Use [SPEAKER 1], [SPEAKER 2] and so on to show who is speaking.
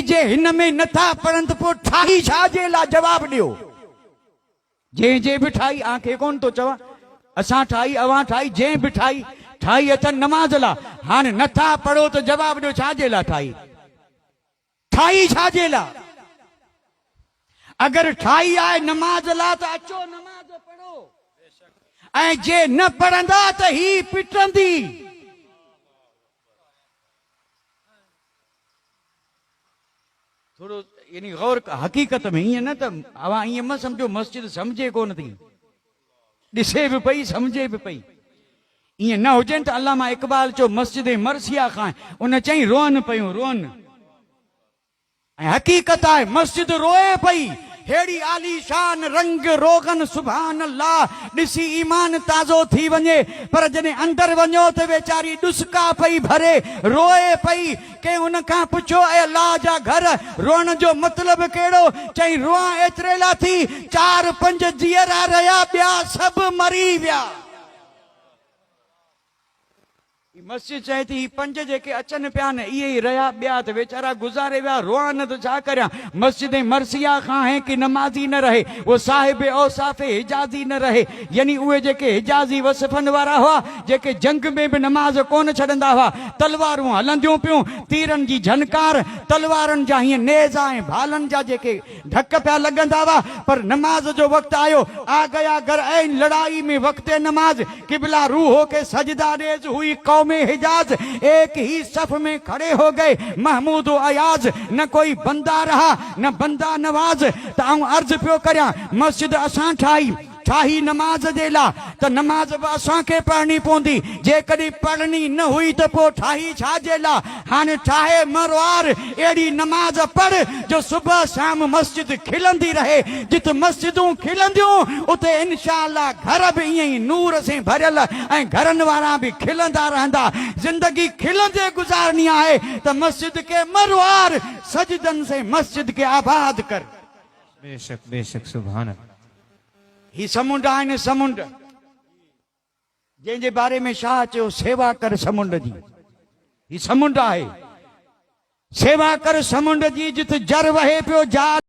[SPEAKER 1] जे हिन में नथा पढ़न तो ठाही छाजे ला जवाब दियो। जे भी ठाई आंखे कोन तो चवा असा ठाई अवा ठाई जे भी ठाई ठाई अचन नमाज ला हाँ नथा पढ़ो तो जवाब दियो छाजे ला ठाई ठाई छाजे ला। अगर ठाई आए नमाज ला तो अचो नमाज पढ़ो ऐं जे न पढ़ंदा तो ही पिटंदी। थोड़ो यानी गौर हकीकत में ईअं न त अवा ईअं मत समझो मस्जिद समझे कोन थी ॾिसे भी पई समझे भी पई ईअं न हुजनि त अल्लामा इकबाल चो मस्जिद मरसिया खां उन चई रोअन पयूं रोअन ऐं हकीकत आहे मस्जिद रोए पई हेड़ी आलीशान रंग रोगन सुभान अल्लाह ॾिसी ईमान ताज़ो थी वञे पर जॾहिं अंदर वञो त वेचारी ॾुसका पई भरे रोए पई के उन खां पुछो ऐं अल्लाह जा घर रोअण जो मतिलब कहिड़ो चई रोआ एतिरे लाइ थी 4-5 जीअरा रहिया ॿिया सभु मरी विया। मस्जिद चए थी 5 जेके अचन पिया न इहे ई रहिया ॿिया त वेचारा गुज़ारे विया रोआ न तो छा करियां। मस्जिद मरसिया खां है कि नमाज़ी न रहे वो साहिब औसाफ़ हिजाज़ी न रहे यानी उहे जेके हिजाज़ी वसफ़न वारा हुआ जेके जंग में भी नमाज कोन छॾंदा हुआ तलवारूं हलंदियूं पियूं तीरन जी झनकार तलवारन जा हीअं नेज़ा ऐं भालन जा जेके ढक पिया लॻंदा हुआ पर नमाज जो वक़्तु आयो आ गया घर ऐं लड़ाई में वक़्त नमाज किबला रूह के सजदा रेज़ हुई कौम हिजाज एक ही सफ में खड़े हो गए महमूद अयाज न कोई बंदा रहा न बंदा नवाज तो अर्ज पियो करियां मस्जिद असां ठाही नमाज जे ला तो नमाज भी असां के पढ़नी पवंदी जे कदी पढ़नी न हुई तो पो ठाही छाजे ला हाने ठाहे मरवार एड़ी नमाज पढ़ जो सुबह शाम मस्जिद खिलंदी रहे जित मस्जिदूं खिलंदियूं उते इंशाअल्लाह घर भी ईअं ई नूर से भरियल ऐं घरन वारा भी खिलंदा रहंदा। जिंदगी खिलंदे गुजारनी है तो मस्जिद के मरवार सजदन से मस्जिद के आबाद कर।
[SPEAKER 2] बेशक बेशक सुभान अल्लाह।
[SPEAKER 1] ही समुंड आहिनि समुंड जंहिंजे बारे में शाह चयो सेवा कर समुंड जी ही समुंड आहे सेवा कर समुंड जी जित जर वहे पियो जाल